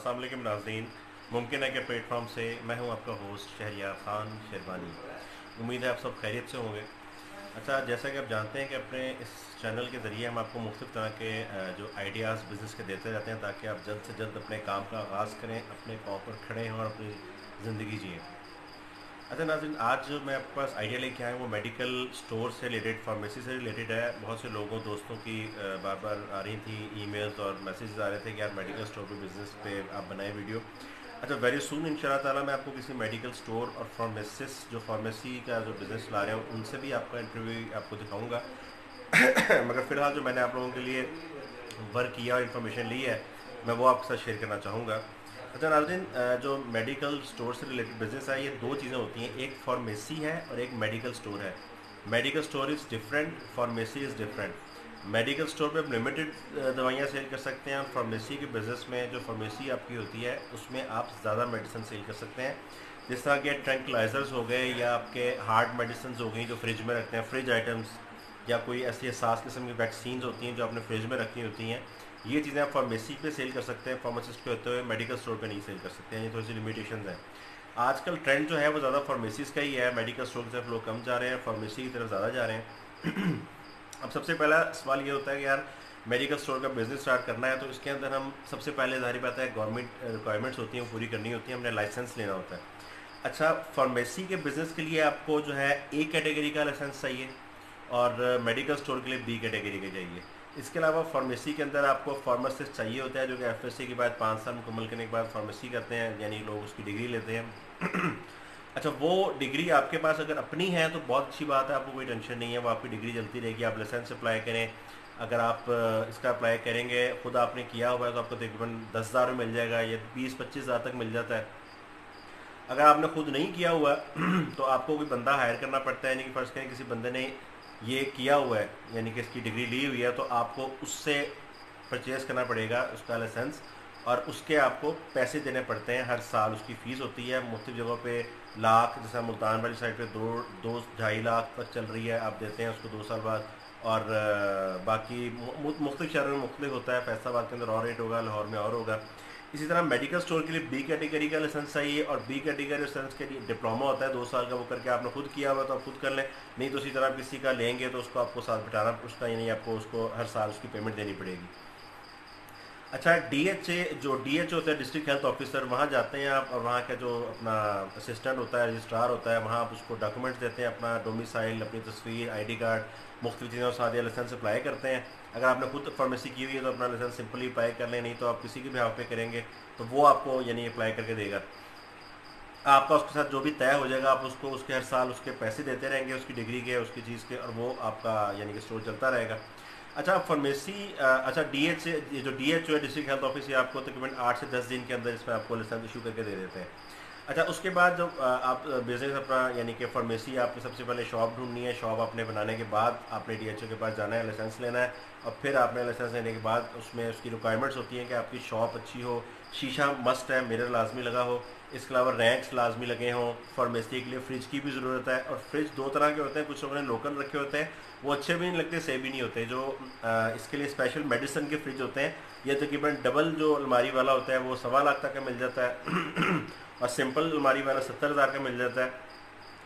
अस्सलाम वालेकुम नाज़रीन। मुमकिन है कि प्लेटफॉर्म से मैं हूं आपका होस्ट शहरियार ख़ान शेरवानी। उम्मीद है आप सब खैरियत से होंगे। अच्छा, जैसा कि आप जानते हैं कि अपने इस चैनल के ज़रिए हम आपको मुख्तलिफ़ तरह के जो आइडियाज़ बिज़नेस के देते रहते हैं ताकि आप जल्द से जल्द अपने काम का आगाज़ करें, अपने पाँव पर खड़े हों और अपनी ज़िंदगी जिएँ। अच्छा नाज़रीन, आज जो मैं आपके पास आइडिया लेके आया हूँ वो मेडिकल स्टोर से रिलेटेड, फार्मेसी से रिलेटेड है। बहुत से लोगों दोस्तों की बार बार आ रही थी ईमेल्स और मैसेजेस आ रहे थे कि यार मेडिकल स्टोर पे बिज़नेस पे आप बनाए वीडियो। अच्छा, वेरी सून इंशाल्लाह ताला मैं आपको किसी मेडिकल स्टोर और फार्मासिस्ट जो फार्मेसी का जो बिज़नेस ला रहे हैं उनसे भी आपका इंटरव्यू आपको दिखाऊंगा। मगर फ़िलहाल जो मैंने आप लोगों के लिए वर्क किया और इन्फॉर्मेशन ली है मैं वो आपके साथ शेयर करना चाहूँगा। अच्छा नाज़रीन, जो मेडिकल स्टोर से रिलेटेड बिज़नेस है ये दो चीज़ें होती हैं, एक फार्मेसी है और एक मेडिकल स्टोर है। Medical store is different, pharmacy is different. Medical store पे आप लिमिटेड दवाइयाँ सेल कर सकते हैं। फार्मेसी के बिज़नेस में जो फार्मेसी आपकी होती है उसमें आप ज़्यादा मेडिसिन सेल कर सकते हैं, जिस तरह के ट्रैंक्विलाइजर्स हो गए या आपके हार्ड मेडिसिन हो गई जो फ्रिज में रखते हैं, फ्रिज आइटम्स, या कोई ऐसी हसास किस्म की वैक्सीन होती हैं जो आपने फ्रिज में रखी होती हैं। ये चीज़ें आप फार्मेसी पे सेल कर सकते हैं, फार्मासिस्ट के होते हुए मेडिकल स्टोर पे नहीं सेल कर सकते हैं। ये थोड़ी सी लिमिटेशन है। आजकल ट्रेंड जो है वो ज़्यादा फार्मेसीज़ का ही है। मेडिकल स्टोर की तरफ लोग कम जा रहे हैं, फार्मेसी की तरफ ज़्यादा जा रहे हैं। अब सबसे पहला सवाल ये होता है कि यार मेडिकल स्टोर का बिज़नेस स्टार्ट करना है तो इसके अंदर हम सबसे पहले ज़ाहिर बात है गवर्नमेंट रिक्वायरमेंट्स होती हैं वो पूरी करनी होती है, हमने लाइसेंस लेना होता है। अच्छा, फार्मेसी के बिज़नेस के लिए आपको जो है ए कैटेगरी का लाइसेंस चाहिए और मेडिकल स्टोर के लिए बी कैटेगरी का चाहिए। इसके अलावा फार्मेसी के अंदर आपको फार्मासिस्ट चाहिए होता है जो कि एफएससी के बाद 5 साल मुकम्मल करने के बाद फार्मेसी करते हैं, यानी लोग उसकी डिग्री लेते हैं। अच्छा, वो डिग्री आपके पास अगर अपनी है तो बहुत अच्छी बात है, आपको कोई टेंशन नहीं है, वो आपकी डिग्री चलती रहेगी। आप लाइसेंस अप्लाई करें, अगर आप इसका अप्लाई करेंगे खुद आपने किया हुआ है तो आपको तकरीबन 10,000 में मिल जाएगा या 20-25 हज़ार तक मिल जाता है। अगर आपने खुद नहीं किया हुआ तो आपको कोई बंदा हायर करना पड़ता है, यानी कि फ़र्ज़ करें किसी बंदे ने ये किया हुआ है यानी कि इसकी डिग्री ली हुई है तो आपको उससे परचेज़ करना पड़ेगा उसका लाइसेंस, और उसके आपको पैसे देने पड़ते हैं हर साल। उसकी फ़ीस होती है मुख्तलिफ़ जगहों पे लाख, जैसा मुल्तान वाली साइड पे 2-2.5 लाख तक चल रही है, आप देते हैं उसको 2 साल बाद। और बाकी मुख्तलिफ़ शहरों में मुख्तलिफ होता है, फैसलाबाद के अंदर और रेट होगा, लाहौर में और होगा। इसी तरह मेडिकल स्टोर के लिए बी कैटेगरी का लाइसेंस चाहिए, और बी कैटेगरी लाइसेंस के लिए डिप्लोमा होता है 2 साल का, वो करके आपने खुद किया हुआ तो आप खुद कर लें, नहीं तो इसी तरह आप किसी का लेंगे तो उसको आपको साथ बिठाना उसका, यानी आपको उसको हर साल उसकी पेमेंट देनी पड़ेगी। अच्छा, डीएचए जो डीएच होता है डिस्ट्रिक्ट हेल्थ ऑफिसर, वहाँ जाते हैं आप और वहाँ का जो अपना असिस्टेंट होता है, रजिस्ट्रार होता है, वहाँ आप उसको डॉक्यूमेंट्स देते हैं, अपना डोमिसाइल, अपनी तस्वीर, आईडी कार्ड, मुख्तलिफ चीज़ों के साथ ये लाइसेंस अप्लाई करते हैं। अगर आपने खुद फार्मेसी की हुई है तो अपना लाइसेंस सिंपली अप्लाई कर लें, नहीं तो आप किसी के भी हाथ पे करेंगे तो वो आपको यानी अप्लाई करके देगा। आपका उसके साथ जो भी तय हो जाएगा आप उसको उसके हर साल उसके पैसे देते रहेंगे, उसकी डिग्री के, उसकी चीज़ के, और वो आपका यानी कि स्टोर चलता रहेगा। अच्छा, फार्मेसी, अच्छा डीएच, ये जो डीएचओ है डिस्ट्रिक्ट हेल्थ ऑफिस, ये आपको तकरीबन 8 से 10 दिन के अंदर इसमें आपको लाइसेंस इशू करके दे देते हैं। अच्छा, उसके बाद जब आप बिज़नेस अपना यानी कि फार्मेसी आपने सबसे पहले शॉप ढूंढनी है, शॉप आपने बनाने के बाद आपने डीएचओ के पास जाना है, लाइसेंस लेना है, और फिर आपने लाइसेंस लेने के बाद उसमें उसकी रिक्वायरमेंट्स होती हैं कि आपकी शॉप अच्छी हो, शीशा मस्ट है, मिरर लाजमी लगा हो, इसके अलावा रैंक्स लाजमी लगे हों। फार्मेसी के लिए फ्रिज की भी ज़रूरत है, और फ्रिज दो तरह के होते हैं, कुछ लोगों ने लोकल रखे होते हैं, वो अच्छे भी नहीं लगते, सही भी नहीं होते। जो इसके लिए स्पेशल मेडिसिन के फ्रिज होते हैं, ये तकरीबन डबल जो अलमारी वाला होता है वो 1.25 लाख तक का मिल जाता है और सिंपल अलमारी वाला 70,000 का मिल जाता है।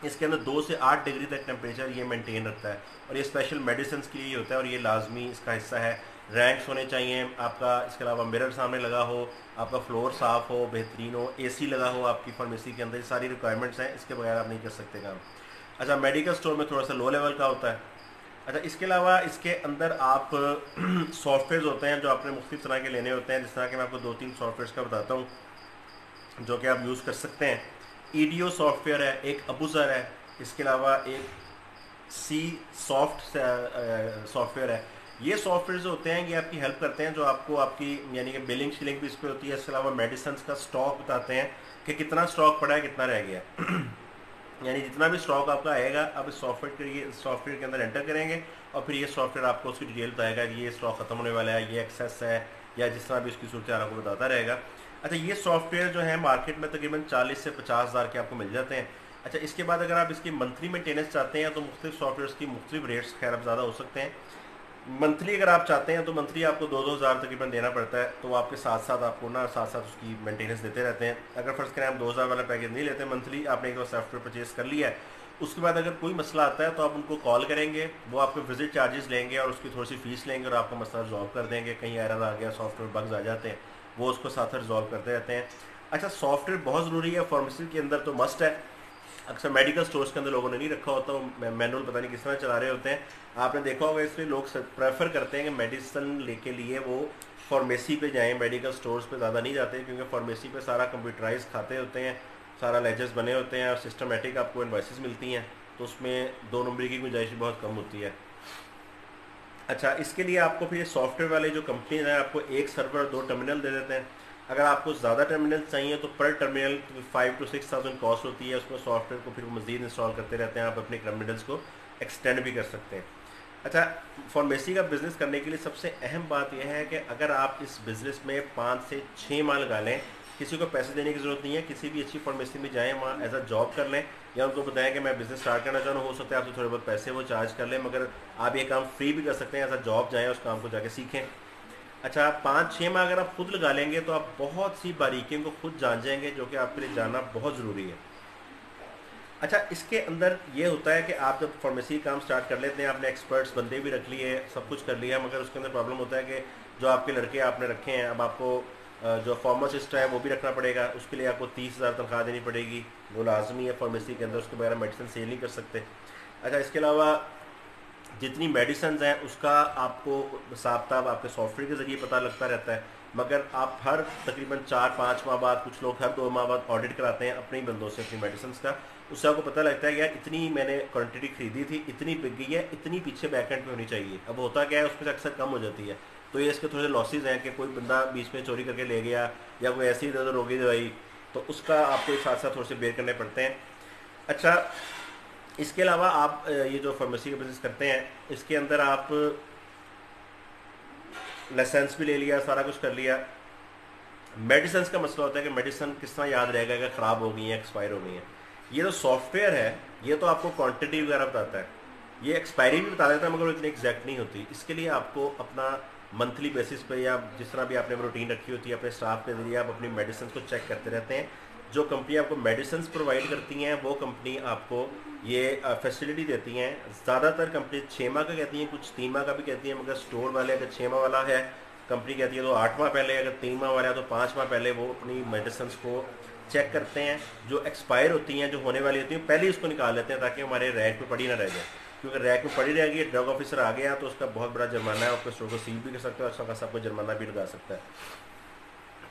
इसके अंदर 2 से 8 डिग्री तक टेम्परेचर ये मेंटेन रखता है, और ये स्पेशल मेडिसिन के लिए होता है, और ये लाजमी इसका हिस्सा है। रैंक्स होने चाहिए आपका, इसके अलावा मिरर सामने लगा हो, आपका फ्लोर साफ़ हो, बेहतरीन हो, एसी लगा हो आपकी फार्मेसी के अंदर, ये सारी रिक्वायरमेंट्स हैं, इसके बगैर आप नहीं कर सकते काम। अच्छा, मेडिकल स्टोर में थोड़ा सा लो लेवल का होता है। अच्छा, इसके अलावा इसके अंदर आप सॉफ्टवेयर होते हैं जो आपने मुख्तलिफ तरह के लेने होते हैं, जिस तरह के मैं आपको 2-3 सॉफ्टवेयर का बताता हूँ जो कि आप यूज़ कर सकते हैं। ईडीओ सॉफ्टवेयर है, एक अबूज़र है, इसके अलावा एक सी सॉफ्ट सॉफ्टवेयर है। ये सॉफ्टवेयर जो होते हैं ये आपकी हेल्प करते हैं, जो आपको आपकी यानी कि बिलिंग शिलिंग भी इस पर होती है। इसके अलावा मेडिसिन का स्टॉक बताते हैं कि कितना स्टॉक पड़ा है, कितना रह गया यानी जितना भी स्टॉक आपका आएगा आप इस सॉफ्टवेयर के अंदर एंटर करेंगे, और फिर ये सॉफ्टवेयर आपको उसकी डिटेल बताएगा कि ये स्टॉक ख़त्म होने वाला है, ये एक्सेस है, या जिस तरह भी उसकी सूरत आपको बताता रहेगा। अच्छा, ये सॉफ्टवेयर जो है मार्केट में तकरीबन 40 से 50 हज़ार के आपको मिल जाते हैं। अच्छा, इसके बाद अगर आप इसकी मंथली मेंटेनेंस चाहते हैं तो मुख्तलिफ सॉफ्टवेयर की मुख्तलिफ रेट्स खैर अब ज़्यादा हो सकते हैं। मंथली अगर आप चाहते हैं तो मंथली आपको 2-2 हज़ार तकरीबन देना पड़ता है, तो आपके साथ साथ आपको ना साथ साथ उसकी मेंटेनेंस देते रहते हैं। अगर फर्स्ट करें हम 2 हज़ार वाला पैकेज नहीं लेते मंथली, आपने एक बार सॉफ्टवेयर परचेज कर लिया है, उसके बाद अगर कोई मसला आता है तो आप उनको कॉल करेंगे, वो आपको विजिट चार्जेस लेंगे और उसकी थोड़ी सी फीस लेंगे और आपका मसला रिजॉल्व कर देंगे। कहीं एरर आ गया, सॉफ्टवेयर बग्स आ जाते हैं, वो उसको साथ रिजॉल्व करते रहते हैं। अच्छा, सॉफ्टवेयर बहुत ज़रूरी है, फार्मेसी के अंदर तो मस्ट है। अक्सर मेडिकल स्टोर्स के अंदर लोगों ने नहीं रखा होता, मैनुअल पता नहीं किस तरह चला रहे होते हैं। आपने देखा होगा, इसलिए लोग प्रेफर करते हैं कि मेडिसिन लेके लिए वो फार्मेसी पे जाएं, मेडिकल स्टोर्स पे ज़्यादा नहीं जाते, क्योंकि फार्मेसी पे सारा कंप्यूटराइज खाते होते हैं, सारा लेजर्स बने होते हैं और सिस्टमेटिक आपको इन्वाइसेस मिलती हैं, तो उसमें 2 नंबर की गुंजाइश बहुत कम होती है। अच्छा, इसके लिए आपको फिर सॉफ्टवेयर वाले जो कंपनीज हैं आपको एक सर्वर और 2 टर्मिनल दे देते हैं। अगर आपको ज़्यादा टर्मिनल चाहिए तो पर टर्मिनल 5 to 6 thousand कॉस्ट होती है, उसमें सॉफ्टवेयर को फिर मज़ीद इंस्टॉल करते रहते हैं, आप अपने टर्मिनल्स को एक्सटेंड भी कर सकते हैं। अच्छा, फार्मेसी का बिज़नेस करने के लिए सबसे अहम बात यह है कि अगर आप इस बिज़नेस में 5 से 6 माह लगा लें, किसी को पैसे देने की ज़रूरत नहीं है, किसी भी अच्छी फार्मेसी में जाएं, वहाँ एज अ जॉब कर लें, या उनको बताएं कि मैं बिज़नेस स्टार्ट करना चाह रहा हूँ, हो सकता है आपसे थोड़े बहुत पैसे वो चार्ज कर लें, मगर आप ये काम फ्री भी कर सकते हैं, एज अ जॉब जाएँ, उस काम को जाके सीखें। अच्छा, 5-6 माह अगर आप खुद लगा लेंगे तो आप बहुत सी बारीकियों को खुद जान जाएंगे, जो कि आपके लिए जानना बहुत ज़रूरी है। अच्छा, इसके अंदर ये होता है कि आप जब फार्मेसी काम स्टार्ट कर लेते हैं, आपने एक्सपर्ट्स बंदे भी रख लिए, सब कुछ कर लिया, मगर उसके अंदर प्रॉब्लम होता है कि जो आपके लड़के आपने रखे हैं, अब आपको जो फार्मासिस्ट है वो भी रखना पड़ेगा, उसके लिए आपको 30,000 तनख्वाह देनी पड़ेगी, वो लाजमी है फार्मेसी के अंदर, उसके बगैर मेडिसिन सेल नहीं कर सकते। अच्छा, इसके अलावा जितनी मेडिसिन हैं उसका आपको हिसाब किताब आपके सॉफ्टवेयर के ज़रिए पता लगता रहता है, मगर आप हर तकरीबन 4-5 माह बाद, कुछ लोग हर 2 माह बाद ऑडिट कराते हैं अपने ही बंदों से अपनी मेडिसिन का, उससे आपको पता लगता है कि यार इतनी मैंने क्वांटिटी खरीदी थी, इतनी बिक गई है, इतनी पीछे बैकेंड में होनी चाहिए। अब होता क्या है, उसमें से अक्सर कम हो जाती है, तो ये इसके थोड़े से लॉसेज हैं कि कोई बंदा बीच में चोरी करके ले गया या कोई ऐसी इधर उधर हो गई दवाई, तो उसका आपको एक साथ साथ थोड़े से बेयर करने पड़ते हैं। अच्छा, इसके अलावा आप ये जो फार्मेसी का बिज़नेस करते हैं, इसके अंदर आप लाइसेंस भी ले लिया, सारा कुछ कर लिया, मेडिसिन का मसला होता है कि मेडिसिन किस तरह याद रहेगा कि ख़राब हो गई है, एक्सपायर हो गई है। ये जो सॉफ्टवेयर है ये तो आपको क्वांटिटी वगैरह बताता है, ये एक्सपायरी भी बता देता है, मगर वो इतनी एग्जैक्ट नहीं होती। इसके लिए आपको अपना मंथली बेसिस पे या जिस तरह भी आपने रूटीन रखी होती है, अपने स्टाफ के जरिए आप अपनी मेडिसिन को चेक करते रहते हैं। जो कंपनी आपको मेडिसिन प्रोवाइड करती हैं वो कंपनी आपको ये फैसिलिटी देती हैं। ज़्यादातर कंपनी 6 माह का कहती हैं, कुछ 3 माह का भी कहती हैं, मगर स्टोर वाले अगर 6 माह वाला है कंपनी कहती है तो 8 माह पहले, अगर 3 माह वाला है तो 5 माह पहले वो अपनी मेडिसिन को चेक करते हैं। जो एक्सपायर होती हैं, जो होने वाली होती हैं, पहले ही उसको निकाल लेते हैं ताकि हमारे रैक पे पड़ी ना रह जाए, क्योंकि रैक में पड़ी रहेगी, ड्रग ऑफिसर आ गया तो उसका बहुत बड़ा जुर्माना है, उसको स्टोर को सील भी कर सकता है, अच्छा खासा आपको जुर्माना भी लगा सकता है।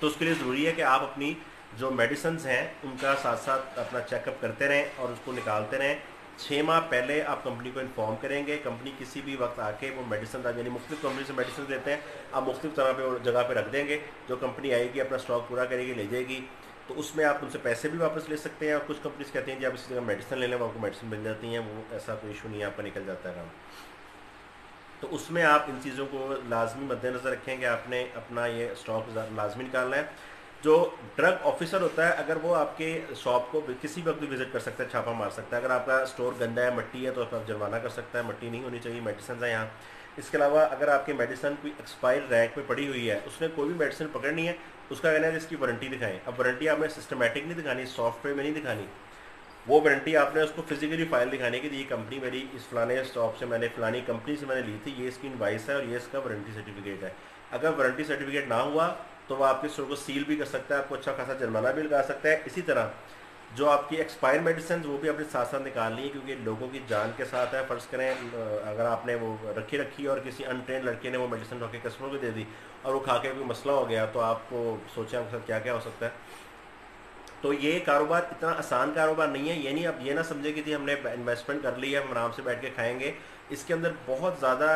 तो उसके लिए ज़रूरी है कि आप अपनी जो मेडिसिन हैं उनका साथ साथ अपना चेकअप करते रहें और उसको निकालते रहें। 6 माह पहले आप कंपनी को इन्फॉर्म करेंगे, कंपनी किसी भी वक्त आके वो मेडिसिन, यानी मुख्तलिफ कंपनी से मेडिसिन देते हैं, आप मुख्तलिफ तरह पे जगह पे रख देंगे, जो कंपनी आएगी अपना स्टॉक पूरा करेगी, ले जाएगी, तो उसमें आप उनसे पैसे भी वापस ले सकते हैं। और कुछ कंपनीज कहती हैं कि आप इसी जगह मेडिसिन ले लें, वो आपको मेडिसिन मिल जाती हैं, वो ऐसा कोई इशू नहीं है, आपका निकल जाता है काम। तो उसमें आप इन चीज़ों को लाजमी मद्देनज़र रखें कि आपने अपना ये स्टॉक लाजमी निकालना है। जो ड्रग ऑफिसर होता है, अगर वो आपके शॉप को किसी वक्त भी विजिट कर सकता है, छापा मार सकता है। अगर आपका स्टोर गंदा है, मट्टी है, तो आप जुर्माना कर सकता है, मट्टी नहीं होनी चाहिए, मेडिसिन है यहाँ। इसके अलावा अगर आपकी मेडिसिन कोई एक्सपायर रैक में पड़ी हुई है, उसने कोई भी मेडिसिन पकड़नी है, उसका कहना है इसकी वारंटी दिखाएं। अब वारंटी आपने सिस्टमेटिक नहीं दिखानी, सॉफ्टवेयर में नहीं दिखानी, वो वारंटी आपने उसको फिजिकली फाइल दिखाने की, ये कंपनी मेरी इस फलाने स्टॉप से मैंने फलानी कंपनी से मैंने ली थी, ये इसकी इनवाइस है और ये इसका वारंटी सर्टिफिकेट है। अगर वारंटी सर्टिफिकेट ना हुआ तो वो आपके स्टोर को सील भी कर सकता है, आपको अच्छा खासा जुर्माना भी लगा सकता है। इसी तरह जो आपकी एक्सपायर मेडिसिन वो भी अपने साथ साथ निकालनी है, क्योंकि लोगों की जान के साथ है। फ़र्ज़ करें अगर आपने वो रखी और किसी अनट्रेन लड़के ने वो मेडिसिन रख के कस्टमर को दे दी और वो खा के कोई मसला हो गया, तो आपको सोचें आपके साथ क्या क्या हो सकता है। तो ये कारोबार इतना आसान कारोबार नहीं है। ये नहीं, आप ये ना समझे कि जी हमने इन्वेस्टमेंट कर ली है, हम आराम से बैठ के खाएंगे। इसके अंदर बहुत ज़्यादा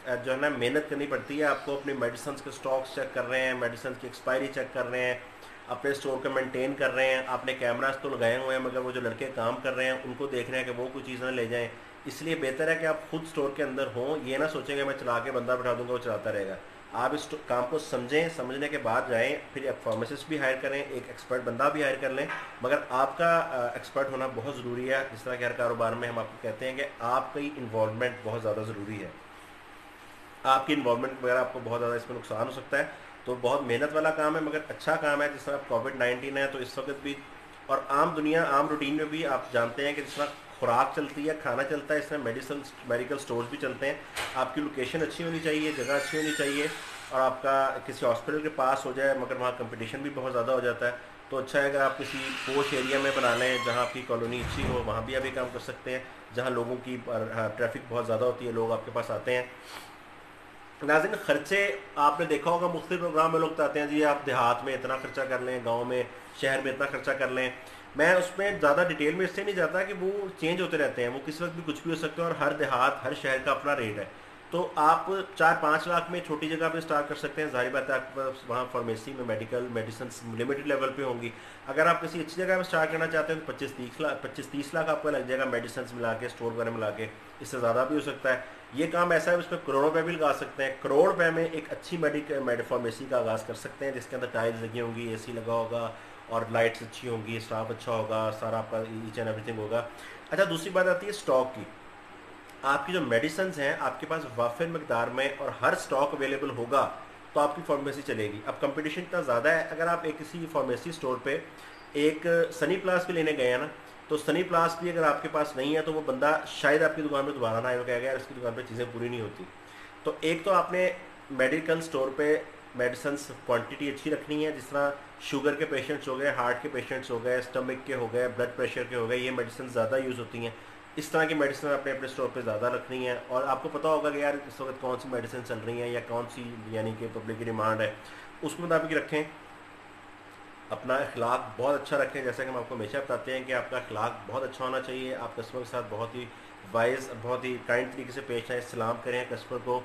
जो है ना मेहनत करनी पड़ती है। आपको अपनी मेडिसिन के स्टॉक्स चेक कर रहे हैं, मेडिसिन की एक्सपायरी चेक कर रहे हैं, अपने स्टोर को मेंटेन कर रहे हैं। आपने कैमरास तो लगाए हुए हैं, मगर वो जो लड़के काम कर रहे हैं उनको देख रहे हैं कि वो कोई चीज़ ना ले जाएं। इसलिए बेहतर है कि आप खुद स्टोर के अंदर हों, ये ना सोचेंगे मैं चला के बंदा बैठा दूंगा वो चलाता रहेगा। आप इस काम को समझें, समझने के बाद जाएं, फिर एक फार्मासिस्ट भी हायर करें, एक एक्सपर्ट बंदा भी हायर कर लें, मगर आपका एक्सपर्ट होना बहुत ज़रूरी है। जिस तरह के हर कारोबार में हम आपको कहते हैं कि आपकी इन्वॉल्वमेंट बहुत ज़्यादा ज़रूरी है। आपकी इन्वॉल्वमेंट वगैरह आपको बहुत ज़्यादा इसमें नुकसान हो सकता है। तो बहुत मेहनत वाला काम है मगर अच्छा काम है। जिस तरह कोविड-19 है तो इस वक्त भी और आम दुनिया आम रूटीन में भी आप जानते हैं कि जिस तरह खुराक चलती है, खाना चलता है, इस तरह मेडिकल स्टोर्स भी चलते हैं। आपकी लोकेशन अच्छी होनी चाहिए, जगह अच्छी होनी चाहिए और आपका किसी हॉस्पिटल के पास हो जाए, मगर वहाँ कंपटीशन भी बहुत ज़्यादा हो जाता है। तो अच्छा है अगर आप किसी पोश एरिया में बना लें जहाँ आपकी कॉलोनी अच्छी हो, वहाँ भी आप ये काम कर सकते हैं जहाँ लोगों की ट्रैफिक बहुत ज़्यादा होती है, लोग आपके पास आते हैं। नाज़रीन, खर्चे आपने देखा होगा मुख्तलिफ प्रोग्राम में लोग बताते हैं जी आप देहात में इतना खर्चा कर लें, गांव में शहर में इतना खर्चा कर लें। मैं उसमें ज़्यादा डिटेल में इससे नहीं जाता कि वो चेंज होते रहते हैं, वो किस वक्त भी कुछ भी हो सकते हैं और हर देहात हर शहर का अपना रेट है। तो आप 4-5 लाख में छोटी जगह पे स्टार्ट कर सकते हैं। जाहिर बात है आपके पास वहाँ फार्मेसी में मेडिकल मेडिसिन लिमिटेड लेवल पे होंगी। अगर आप किसी अच्छी जगह में स्टार्ट करना चाहते हैं तो 25-30 लाख आपका लग जाएगा मेडिसिन मिला के, स्टोर वगैरह मिला के। इससे ज़्यादा भी हो सकता है। ये काम ऐसा है उसमें करोड़ों रुपये भी लगा सकते हैं। करोड़ रुपये में एक अच्छी फार्मेसी का आगाज़ कर सकते हैं जिसके अंदर टाइल्स लगी होंगी, AC लगा होगा और लाइट्स अच्छी होंगी, स्टाफ अच्छा होगा, सारा आपका ईच एंड एवरीथिंग होगा। अच्छा, दूसरी बात आती है स्टॉक की। आपकी जो मेडिसिन हैं आपके पास वाफिर मकदार में और हर स्टॉक अवेलेबल होगा तो आपकी फार्मेसी चलेगी। अब कंपटीशन इतना ज़्यादा है, अगर आप एक किसी फार्मेसी स्टोर पे एक सनी प्लास भी लेने गए हैं ना, तो सनी प्लास भी अगर आपके पास नहीं है तो वो बंदा शायद आपकी दुकान में दोबारा ना आए, वो कहेगा यार इसकी दुकान पे चीज़ें पूरी नहीं होती। तो एक तो आपने मेडिकल स्टोर पे मेडिसिन क्वांटिटी अच्छी रखनी है। जिस तरह शुगर के पेशेंट्स हो गए, हार्ट के पेशेंट्स हो गए, स्टमक के हो गए, ब्लड प्रेशर के हो गए, ये मेडिसिन ज़्यादा यूज़ होती हैं। इस तरह की मेडिसिन अपने अपने स्टोर पे ज़्यादा रखनी है और आपको पता होगा कि यार इस वक्त कौन सी मेडिसिन चल रही है या कौन सी यानी कि पब्लिक की डिमांड है, उसके मुताबिक रखें। अपना अखलाक बहुत अच्छा रखें। जैसा कि हम आपको हमेशा बताते हैं कि आपका अखलाक बहुत अच्छा होना चाहिए। आप कस्टमर के साथ बहुत ही वाइज, बहुत ही काइंड तरीके से पेश आए, सलाम करें कस्टमर को।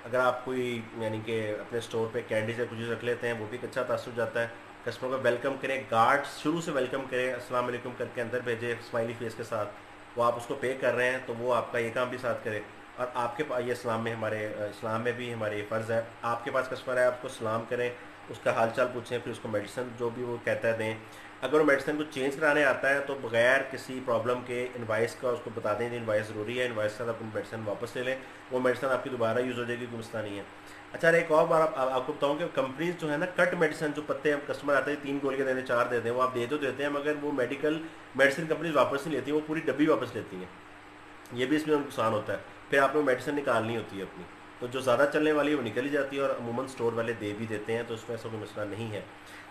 अगर आप कोई यानी कि अपने स्टोर पे कैंडीज या कुछ रख लेते हैं वो भी एक अच्छा तासुर जाता है। कस्टमर को वेलकम करें, गार्ड शुरू से वेलकम करें, अस्सलाम वालेकुम करके अंदर भेजें स्माइली फेस के साथ। वो आप उसको पे कर रहे हैं तो वो आपका ये काम भी साथ करे। और आपके पास ये इस्लाम में भी हमारे फ़र्ज़ है, आपके पास कस्टमर है आपको सलाम करें, उसका हाल चाल पूछें, फिर उसको मेडिसिन जो भी वो कहता है दें। अगर वो मेडिसिन को चेंज कराने आता है तो बगैर किसी प्रॉब्लम के इनवाइस का उसको बता दें, इनवाइस ज़रूरी है, इनवाइस के साथ अपनी मेडिसिन वापस ले लें, वो मेडिसिन आपकी दोबारा यूज़ हो जाएगी, कोई मसला नहीं है। अच्छा, एक और बार आपको बताऊँ कि कंपनीज जो है ना, कट मेडिसिन जो पत्ते कस्टमर आते हैं 3 गोलियाँ देने 4 देते हैं, वो आप दे तो देते हैं मगर वो मेडिसिन कंपनीज वापस नहीं लेती, वो पूरी डब्बी वापस लेती हैं। ये भी इसमें नुकसान होता है। फिर आपको मेडिसिन निकालनी होती है अपनी, तो जो ज़्यादा चलने वाली है वो निकल ही जाती है और अमूमन स्टोर वाले दे भी देते हैं, तो उसमें ऐसा कोई मसला नहीं है।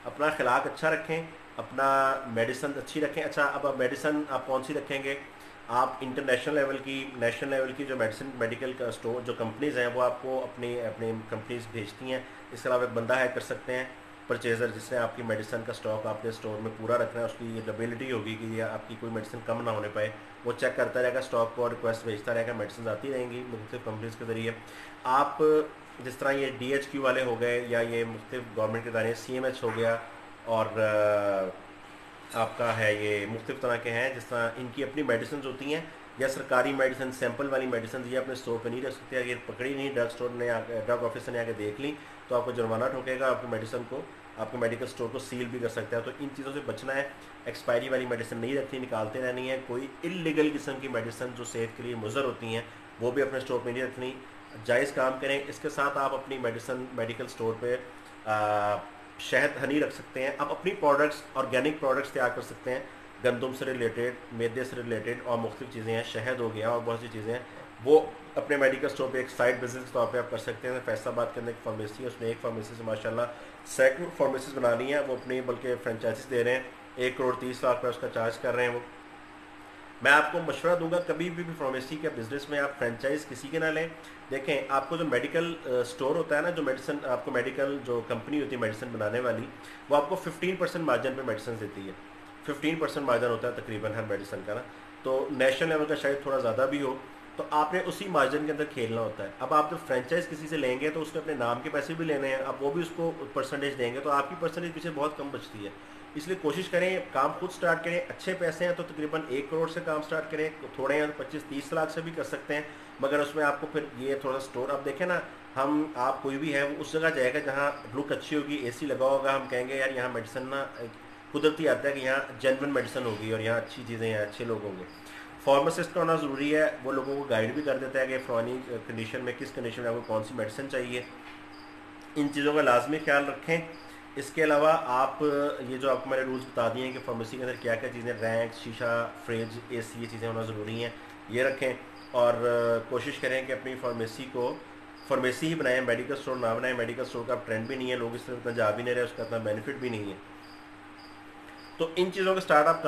अपना अखलाक अच्छा रखें, अपना मेडिसिन अच्छी रखें। अच्छा, अब आप मेडिसिन आप कौन सी रखेंगे? आप इंटरनेशनल लेवल की, नेशनल लेवल की जो मेडिकल का स्टोर जो कंपनीज़ हैं वो आपको अपनी अपनी कंपनीज भेजती हैं। इसके अलावा एक बंदा है कर सकते हैं परचेज़र, जिसने आपकी मेडिसिन का स्टॉक आपके स्टोर में पूरा रखना है। उसकी ये एबिलिटी होगी कि ये आपकी कोई मेडिसिन कम ना होने पाए। वो चेक करता रहेगा स्टॉक को और रिक्वेस्ट भेजता रहेगा, मेडिसिन आती रहेंगी मुख्तलिफ कंपनीज के ज़रिए। आप जिस तरह ये DHQ वाले हो गए या ये मुख्तलिफ गवर्नमेंट के इदारे, CMH हो गया और आपका है ये मुख्तलिफ तरह के हैं, जिस तरह इनकी अपनी मेडिसिन होती हैं या सरकारी मेडिसिन, सैंपल वाली मेडिसिन ये अपने स्टोर पे नहीं रख सकते। अगर पकड़ी नहीं ड्रग ऑफिसर ने आके देख ली तो आपको जुर्माना ठोकेगा, आपकी मेडिसिन को, आपके मेडिकल स्टोर को सील भी कर सकता है। तो इन चीज़ों से बचना है। एक्सपायरी वाली मेडिसिन नहीं रखनी, निकालते रहनी है। कोई इलीगल किस्म की मेडिसिन जो सेहत के लिए मुज़र होती हैं वो भी अपने स्टोर पर नहीं रखनी। जायज़ काम करें। इसके साथ आप अपनी मेडिसिन मेडिकल स्टोर पर शहद हनी रख सकते हैं। आप अपनी प्रोडक्ट्स, ऑर्गेनिक प्रोडक्ट्स तैयार कर सकते हैं, गंदम से रिलेटेड, मैदे से रिलेटेड और मुख्तलिफ चीज़ें हैं, शहद हो गया और बहुत सी चीज़ें हैं, वो अपने मेडिकल स्टोर पे एक साइड बिजनेस के तौर पे आप कर सकते हैं। फैसलाबाद के अंदर एक फार्मेसी है, उसमें एक फार्मेसी से माशाल्लाह सैकड़ों फार्मेसीज बनानी है, वो अपनी बल्कि फ्रेंचाइजीज दे रहे हैं। 1 करोड़ 30 लाख रुपये उसका चार्ज कर रहे हैं वो। मैं आपको मशवरा दूंगा कभी भी फार्मेसी के बिज़नेस में आप फ्रेंचाइज किसी के ना लें। देखें, आपको जो मेडिकल स्टोर होता है ना, जो मेडिसिन आपको मेडिकल जो कंपनी होती है मेडिसिन बनाने वाली, वो आपको 15% मार्जिन पे मेडिसिन देती है। 15% मार्जिन होता है तकरीबन हर मेडिसिन का ना। तो नेशनल लेवल का शायद थोड़ा ज़्यादा भी हो, तो आपने उसी मार्जिन के अंदर खेलना होता है। अब आप जब फ्रेंचाइज किसी से लेंगे तो उसके अपने नाम के पैसे भी लेने हैं, अब वो भी उसको परसेंटेज देंगे, तो आपकी परसेंटेज पीछे बहुत कम बचती है। इसलिए कोशिश करें, काम खुद स्टार्ट करें। अच्छे पैसे हैं तो तकरीबन 1 करोड़ से काम स्टार्ट करें, थोड़े हैं तो 25-30 लाख से भी कर सकते हैं। मगर उसमें आपको फिर ये थोड़ा स्टोर, अब देखें ना, हम आप कोई भी है वो उस जगह जाएगा जहाँ लुक अच्छी होगी, AC लगा होगा, हम कहेंगे यार यहाँ मेडिसिन ना कुदरती आता है कि यहाँ जेन्युइन मेडिसिन होगी और यहाँ अच्छी चीज़ें हैं, अच्छे लोग होंगे। फार्मासिस्ट का होना ज़रूरी है, वो लोगों को गाइड भी कर देता है कि फ़लानी कंडीशन में, किस कंडीशन में आपको कौन सी मेडिसिन चाहिए। इन चीज़ों का लाजमी ख्याल रखें। इसके अलावा आप ये जो आपको मैंने रूल्स बता दिए हैं कि फार्मेसी के अंदर क्या क्या चीज़ें, रैंक, शीशा, फ्रिज, एसी, ये चीज़ें होना ज़रूरी हैं, ये रखें। और कोशिश करें कि अपनी फार्मेसी ही बनाएं, मेडिकल स्टोर ना बनाएं। मेडिकल स्टोर का ट्रेंड भी नहीं है, लोग इस तरफ इतना जा भी नहीं रहे, उसका इतना बेनिफिट भी नहीं है। तो इन चीज़ों के स्टार्ट आप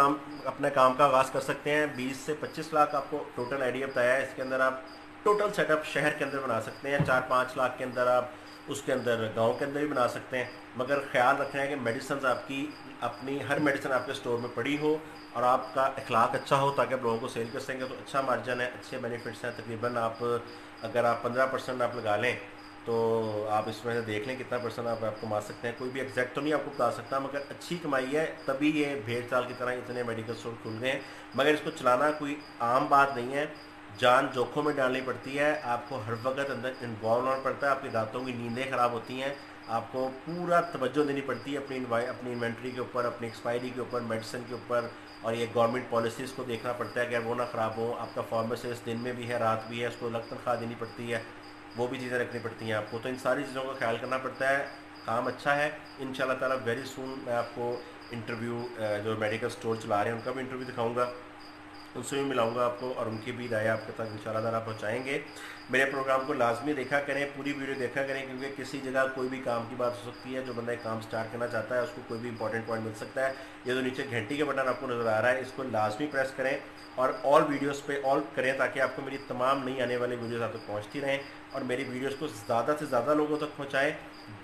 अपने काम का आगाज़ कर सकते हैं। 20 से 25 लाख आपको टोटल आइडिया बताया है। इसके अंदर आप टोटल सेटअप शहर के अंदर बना सकते हैं। 4-5 लाख के अंदर आप उसके अंदर गांव के अंदर भी बना सकते हैं। मगर ख्याल रखना है कि मेडिसिन आपकी अपनी हर मेडिसिन आपके स्टोर में पड़ी हो और आपका अखलाक अच्छा हो, ताकि आप लोगों को सेल कर सकेंगे। तो अच्छा मार्जिन है, अच्छे बेनिफिट्स हैं। तकरीबन आप अगर आप 15% आप लगा लें तो आप इसमें से देख लें कितना परसेंट आप कमा सकते हैं। कोई भी एग्जैक्ट तो नहीं आपको बता सकता, मगर अच्छी कमाई है, तभी ये भेड़ चाल की तरह इतने मेडिकल स्टोर खुल गए हैं। मगर इसको चलाना कोई आम बात नहीं है, जान जोखों में डालनी पड़ती है, आपको हर वक्त अंदर इन्वॉल्व होना पड़ता है, आपकी रातों की नींदें ख़राब होती हैं, आपको पूरा तवज्जो देनी पड़ती है अपनी इन्वेंट्री के ऊपर, अपनी एक्सपायरी के ऊपर, मेडिसिन के ऊपर। और ये गवर्नमेंट पॉलिसीज़ को देखना पड़ता है कि वो ना ख़राब हो। आपका फार्मासिस्ट दिन में भी है, रात भी है, उसको अलग तनख्वाह देनी पड़ती है, वो भी चीज़ें रखनी पड़ती हैं आपको। तो इन सारी चीज़ों का ख्याल करना पड़ता है। काम अच्छा है, इंशाल्लाह ताला वेरी सून मैं आपको इंटरव्यू जो मेडिकल स्टोर चला रहे हैं उनका भी इंटरव्यू दिखाऊंगा, उनसे भी मिलाऊंगा आपको, और उनकी भी राय आपके तक इंशाल्लाह ताला पहुँचाएँगे। मेरे प्रोग्राम को लाजमी देखा करें, पूरी वीडियो देखा करें, क्योंकि किसी जगह कोई भी काम की बात हो सकती है। जो बंदा एक काम स्टार्ट करना चाहता है उसको कोई भी इंपॉर्टेंट पॉइंट मिल सकता है। ये जो नीचे घंटी के बटन आपको नज़र आ रहा है, इसको लाजमी प्रेस करें और ऑल वीडियोस पे ऑल करें, ताकि आपको मेरी तमाम नई आने वाली वीडियोस आप तक पहुंचती रहें। और मेरी वीडियोस को ज़्यादा से ज़्यादा लोगों तक पहुंचाएं।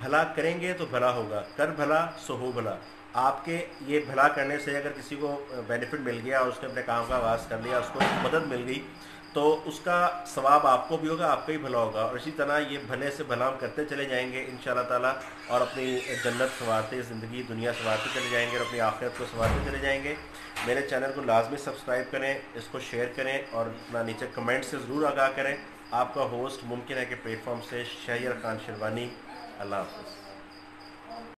भला करेंगे तो भला होगा, कर भला सो हो भला। आपके ये भला करने से अगर किसी को बेनिफिट मिल गया और उसने अपने काम का आगाज़ कर लिया, उसको मदद मिल गई, तो उसका सवाब आपको भी होगा, आपका ही भला होगा। और इसी तरह ये भले से भला हम करते चले जाएंगे इंशाल्लाह ताला, और अपनी जन्नत संवारते, ज़िंदगी दुनिया संवारते चले जाएंगे और अपनी आखिरत को संवारते चले जाएंगे। मेरे चैनल को लाजमी सब्सक्राइब करें, इसको शेयर करें और अपना नीचे कमेंट से ज़रूर आगाह करें। आपका होस्ट मुमकिन है कि प्लेटफॉर्म से शहरियार खान शेरवानी। अल्लाह हाफ़िज़।